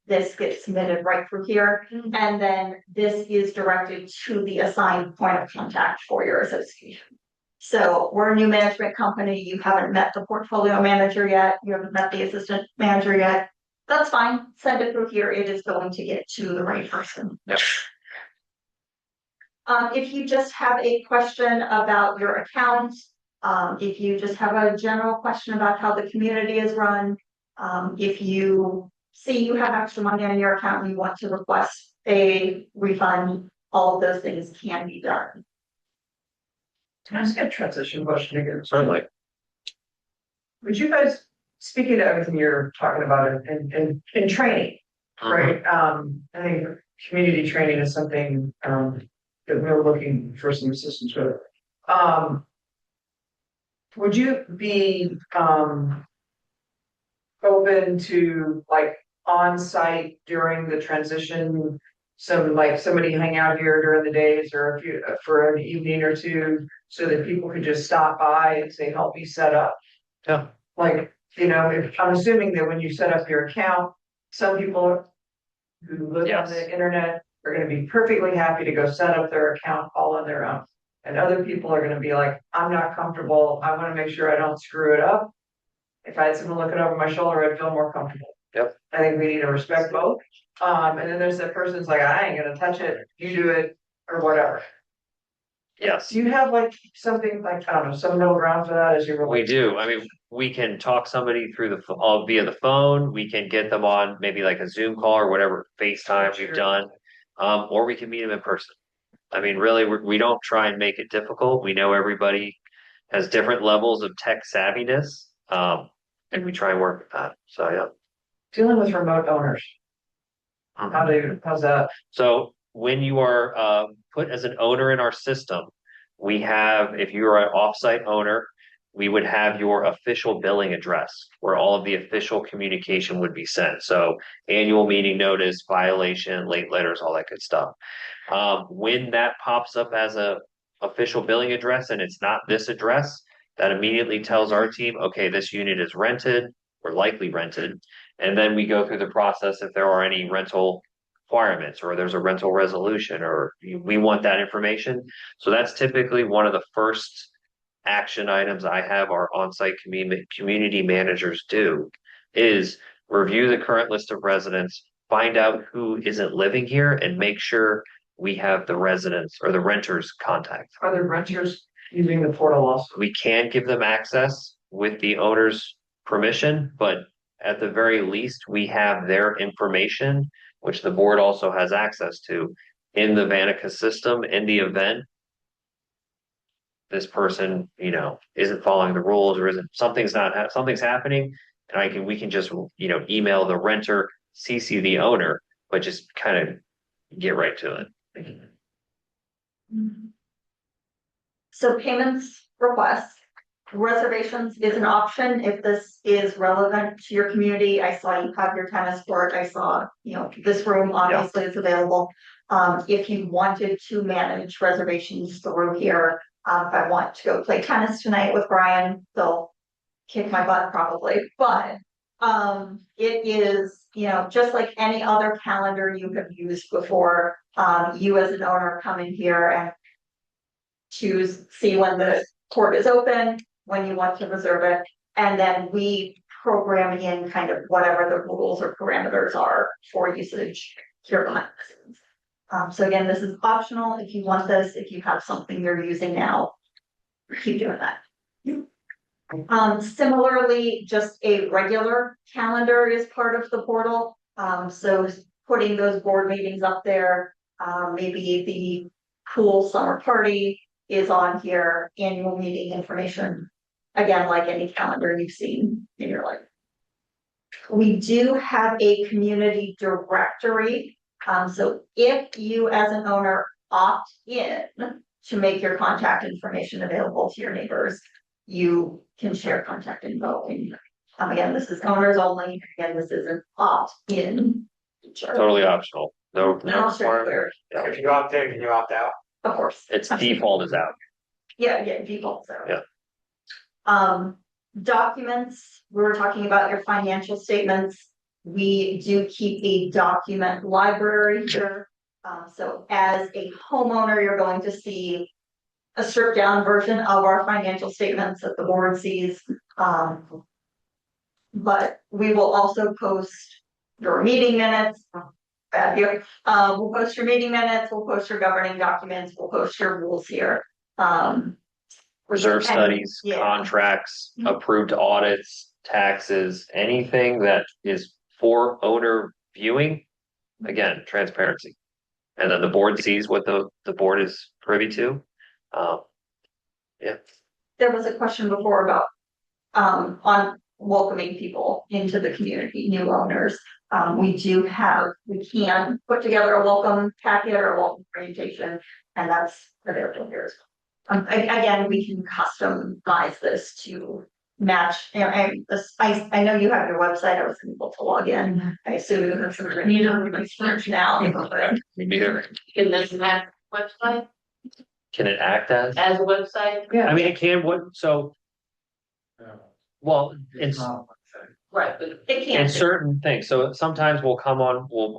this gets submitted right through here. And then this is directed to the assigned point of contact for your association. So we're a new management company. You haven't met the portfolio manager yet. You haven't met the assistant manager yet. That's fine. Send it through here. It is going to get to the right person. Yep. If you just have a question about your account, if you just have a general question about how the community is run, if you see you have extra money on your account and you want to request a refund, all of those things can be done. Can I ask a transition question again? Certainly. Would you guys, speaking to everything you're talking about in training, right? I think community training is something, that we're looking for some assistance with. Would you be, open to like on-site during the transition? Some like somebody hang out here during the days or if you, for an evening or two, so that people could just stop by and say, help me set up. Yeah. Like, you know, if I'm assuming that when you set up your account, some people who live on the internet are gonna be perfectly happy to go set up their account all on their own. And other people are gonna be like, I'm not comfortable, I wanna make sure I don't screw it up. If I had someone looking over my shoulder, I'd feel more comfortable. Yep. I think we need to respect both. And then there's that person who's like, I ain't gonna touch it, you do it, or whatever. Yes. Do you have like something like, I don't know, some middle ground for that as you We relate? do. I mean, we can talk somebody through via the phone. We can get them on maybe like a Zoom call or whatever FaceTime we've done. Or we can meet them in person. I mean, really, we don't try and make it difficult. We know everybody has different levels of tech savviness. And we try and work with that. So yeah. Dealing with remote owners, how's that? So when you are put as an owner in our system, we have, if you are an offsite owner, we would have your official billing address where all of the official communication would be sent. So annual meeting notice, violation, late letters, all that good stuff. When that pops up as a official billing address and it's not this address, that immediately tells our team, okay, this unit is rented or likely rented. And then we go through the process if there are any rental requirements or there's a rental resolution or we want that information. So that's typically one of the first action items I have our on-site community managers do is review the current list of residents, find out who isn't living here and make sure we have the residents or the renters contact. Are there renters using the portal also? We can give them access with the owner's permission, but at the very least, we have their information, which the board also has access to in the Vanica system in the event this person, you know, isn't following the rules or isn't something's happening. And we can just, you know, email the renter, CC the owner, but just kind of get right to it. So payments requests, reservations is an option if this is relevant to your community. I saw you have your tennis court. I saw, you know, this room obviously is available. If you wanted to manage reservations through here, if I want to go play tennis tonight with Brian, they'll kick my butt probably, but it is, you know, just like any other calendar you have used before. You as an owner come in here and see when the court is open, when you want to reserve it, and then we program in kind of whatever the rules or parameters are for usage here behind the scenes. So again, this is optional. If you want this, if you have something you're using now, keep doing that. Similarly, just a regular calendar is part of the portal. So putting those board meetings up there, maybe the pool summer party is on here, annual meeting information. Again, like any calendar you've seen in your life. We do have a community directory. So if you as an owner opt in to make your contact information available to your neighbors, you can share contact info. Again, this is owners only. Again, this is an opt-in feature. Totally optional. No, And no I'll share requirement. clear, If you opt in, you opt out. of course. Its default is out. Yeah, default, so. Yeah. Documents, we were talking about your financial statements. We do keep a document library here. So as a homeowner, you're going to see a stripped down version of our financial statements that the board sees. But we will also post your meeting minutes. We'll post your meeting minutes, we'll post your governing documents, we'll post your rules here. Reserve And- studies, yeah. contracts, Mhm. approved audits, taxes, anything that is for owner viewing. Again, transparency. And then the board sees what the board is privy to. Yeah, There was a question before about on welcoming people into the community, new owners. We can put together a welcome packet or a welcome presentation, and that's available here as well. Again, we can customize this to match, I know you have your website, I was able to log in, I assume you have some search now. me neither. In this map website, Can it act as? as a website, I mean, it can, well, It's it's not. right, but It in can, certain things. So sometimes we'll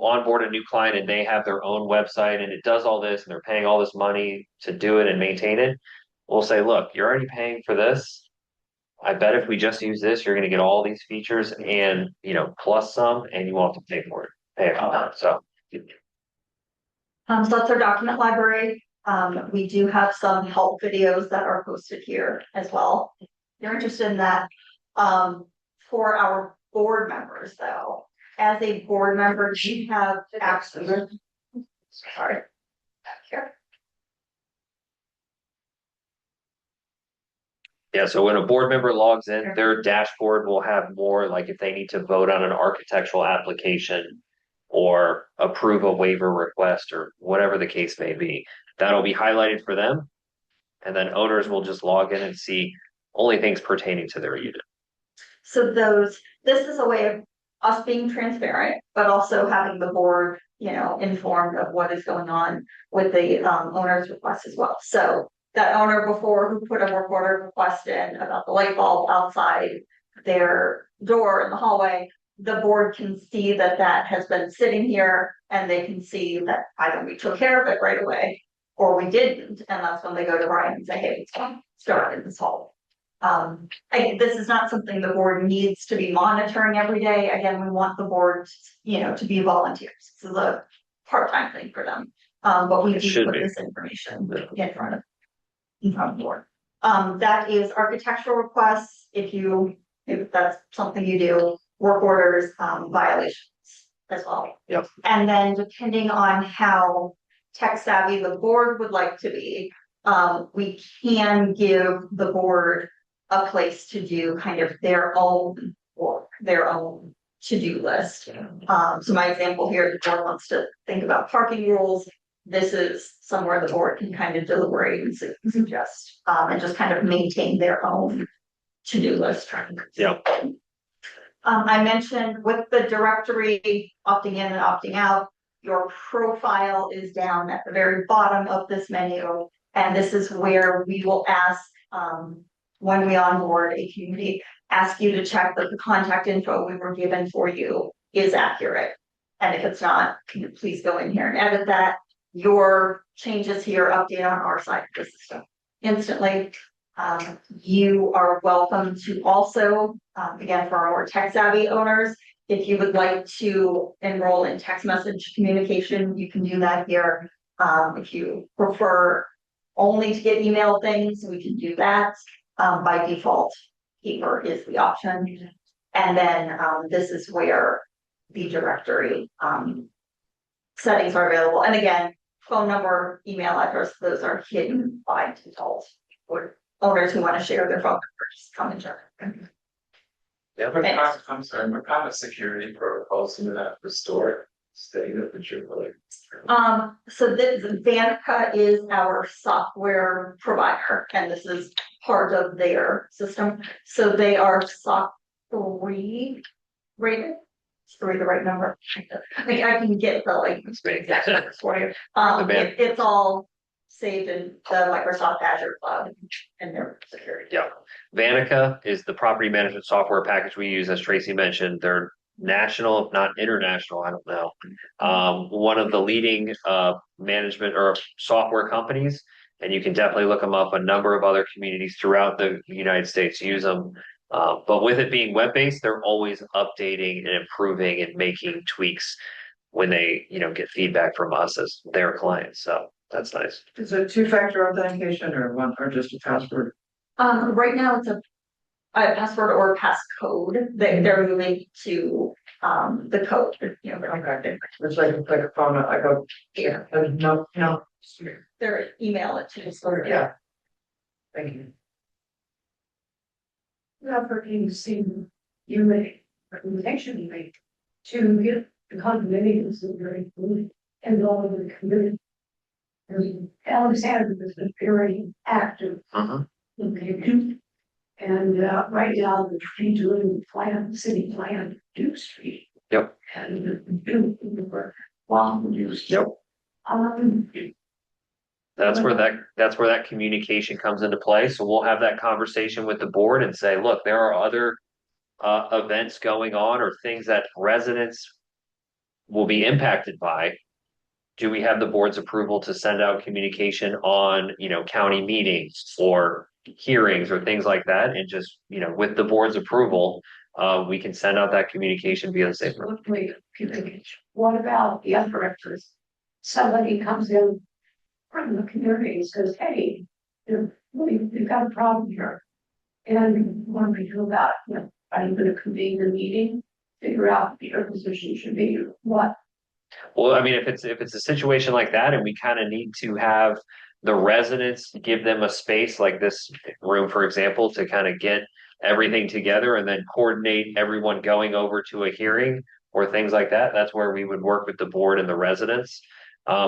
onboard a new client and they have their own website and it does all this and they're paying all this money to do it and maintain it. We'll say, look, you're already paying for this. I bet if we just use this, you're gonna get all these features and, plus some, and you won't have to pay for it. Pay it out. So so that's our document library. We do have some help videos that are posted here as well. If you're interested in that. For our board members though, as a board member, you have access. Sorry. Back here. yeah, so when a board member logs in, their dashboard will have more, like if they need to vote on an architectural application or approve a waiver request or whatever the case may be, that'll be highlighted for them. And then owners will just log in and see only things pertaining to their unit. So this is a way of us being transparent, but also having the board, informed of what is going on with the owner's request as well. So that owner before who put a work order request in about the light bulb outside their door in the hallway, the board can see that that has been sitting here and they can see that either we took care of it right away or we didn't. And that's when they go to Brian and say, hey, it's going to start in this hall. This is not something the board needs to be monitoring every day. Again, we want the board, to be volunteers. This is a part-time thing for them. But we do Should put be. this information in front of the board. That is architectural requests. If that's something you do, work orders, violations as well. Yep. And then depending on how tech savvy the board would like to be, we can give the board a place to do kind of their own work, their own to-do list. So my example here, the board wants to think about parking rules. This is somewhere the board can kind of deliberate and suggest, and just kind of maintain their own to-do list. Yeah. I mentioned with the directory opting in and opting out, your profile is down at the very bottom of this menu. And this is where we will ask, when we onboard a community, ask you to check that the contact info we were given for you is accurate. And if it's not, please go in here and edit that. Your changes here update on our side of the system instantly. You are welcome to also, again, for our more tech savvy owners, if you would like to enroll in text message communication, you can do that here. If you prefer only to get email things, we can do that. By default, paper is the option. And then this is where the directory settings are available. And again, phone number, email address, those are hidden by default. For owners who want to share their phone number, just come and check. I'm sorry, what kind of security protocols do you have for storage data that you're really? So the Vanica is our software provider, and this is part of their system. So they are SOC 3 rated. Is 3 the right number? I mean, I can get the like That's me. exact numbers for you. The band. It's all saved in the Microsoft Azure cloud and their security. Yeah. Vanica is the property management software package we use, as Tracy mentioned. They're national, if not international, I don't know. One of the leading management or software companies, and you can definitely look them up. A number of other communities throughout the United States use them. But with it being web-based, they're always updating and improving and making tweaks when they, get feedback from us as their clients. So that's nice. Is it two-factor authentication or one, or just a password? Right now it's a password or passcode. They're moving to the code. Okay, it's like a phone, I go, yeah, no, Their email it to us. yeah. Thank you. Not for you seen, you make, recommendation you make to get the condominiums that are included and all of the community. And Alexander has been very active. Okay. And right now, they're doing city plan, Duke Street. Yep. And long use. Yep. Um, That's where that communication comes into play. So we'll have that conversation with the board and say, look, there are other events going on or things that residents will be impacted by. Do we have the board's approval to send out communication on, county meetings or hearings or things like that? And just, with the board's approval, we can send out that communication via the same. what about the other directors? Somebody comes in from the community and says, hey, we've got a problem here. And what do we do about it? Are you going to convene the meeting, figure out what your position should be, what? Well, I mean, if it's a situation like that, and we kind of need to have the residents give them a space like this room, for example, to kind of get everything together and then coordinate everyone going over to a hearing or things like that. That's where we would work with the board and the residents.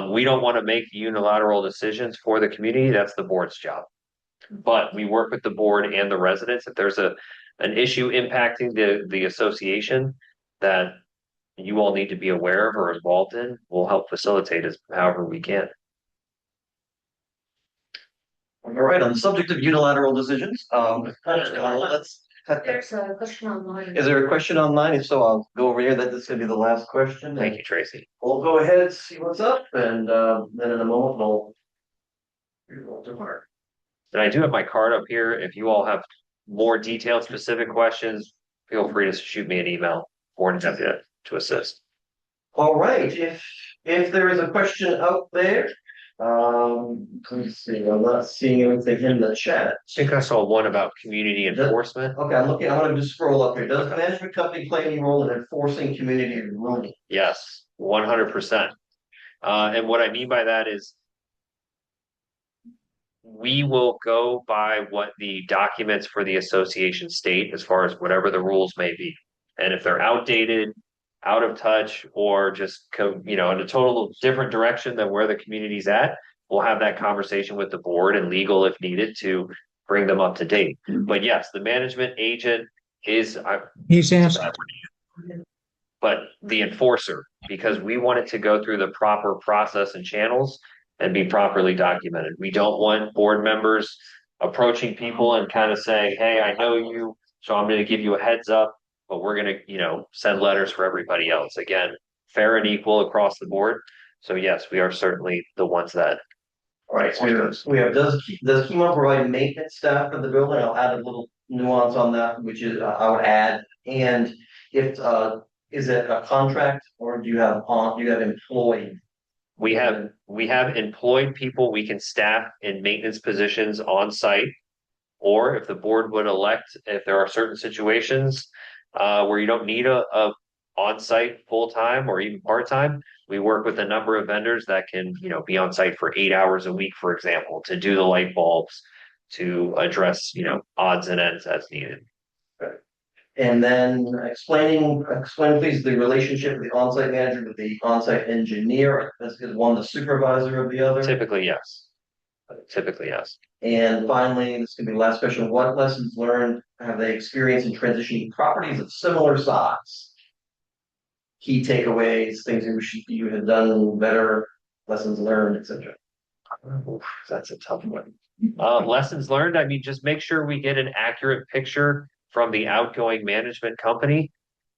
We don't want to make unilateral decisions for the community. That's the board's job. But we work with the board and the residents. If there's an issue impacting the association that you all need to be aware of or involved in, we'll help facilitate as however we can. All right, on the subject of unilateral decisions, let's. There's a question online. Is there a question online? If so, I'll go over here. This is gonna be the last question. Thank you, Tracy. We'll go ahead and see what's up, and then in a moment we'll depart. And I do have my card up here. If you all have more detailed, specific questions, feel free to shoot me an email. More than happy to assist. All right, if there is a question out there, let's see, I'm not seeing anything in the chat. I think I saw one about community enforcement. Okay, I'm gonna just scroll up here. Does the management company play any role in enforcing community rules? Yes, 100%. And what I mean by that is we will go by what the documents for the association state as far as whatever the rules may be. And if they're outdated, out of touch, or just in a total different direction than where the community's at, we'll have that conversation with the board and legal if needed to bring them up to date. But yes, the management agent is He's asked. but the enforcer, because we want it to go through the proper process and channels and be properly documented. We don't want board members approaching people and kind of saying, hey, I know you, so I'm going to give you a heads up, but we're going to, send letters for everybody else. Again, fair and equal across the board. So yes, we are certainly the ones that. All right, so we have, does Keymont provide maintenance staff for the building? I'll add a little nuance on that, which is, I would add, and if, is it a contract or do you have employed? We have employed people we can staff in maintenance positions on site. Or if the board would elect, if there are certain situations where you don't need a on-site full-time or even part-time, we work with a number of vendors that can, be on site for 8 hours a week, for example, to do the light bulbs, to address, odds and ends as needed. And then explain please the relationship of the on-site manager with the on-site engineer. Is one the supervisor of the other? Typically, yes. Typically, yes. And finally, this can be the last question, what lessons learned have they experienced in transitioning properties of similar size? Key takeaways, things you had done better, lessons learned, etc. Oof, that's a tough one. Lessons learned, I mean, just make sure we get an accurate picture from the outgoing management company.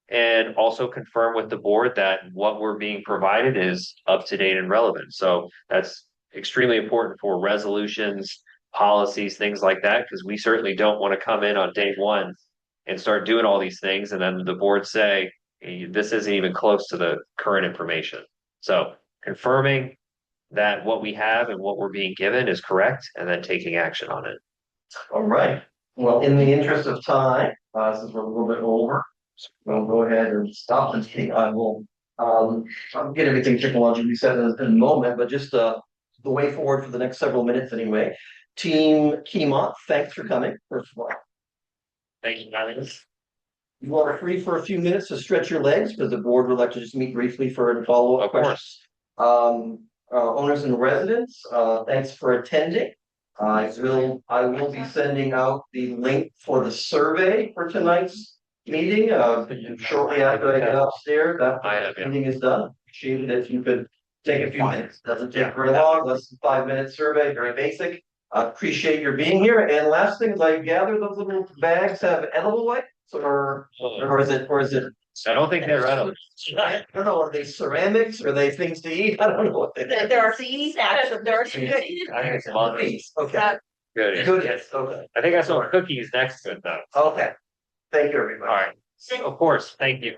And also confirm with the board that what we're being provided is up to date and relevant. So that's extremely important for resolutions, policies, things like that, because we certainly don't want to come in on day one and start doing all these things, and then the board say, this isn't even close to the current information. So confirming that what we have and what we're being given is correct, and then taking action on it. All right, well, in the interest of time, since we're a little bit over, we'll go ahead and stop and take, I will, I'll get everything technologically set in a moment, but just, the way forward for the next several minutes anyway. Team Keymont, thanks for coming, first of all. Thank you, guys. You are free for a few minutes to stretch your legs, because the board would like to just meet briefly for a follow-up Of questions. course. Owners and residents, thanks for attending. I will be sending out the link for the survey for tonight's meeting, shortly after I get upstairs, I have, after yeah. the meeting is done. Appreciate it if you could take a few minutes, doesn't take very long, less than 5 minute survey, very basic. I appreciate your being here, and last thing is I gather those little bags have edible wipes, or is it? I don't think they're edible. I don't know, are they ceramics, are they things to eat? I don't know what they. There are snacks, there are some I think it's monkeys. Cookies, okay, Good. goodies, okay, I think I saw cookies next to it though. okay. Thank you, everybody. All right. Of course. Thank you.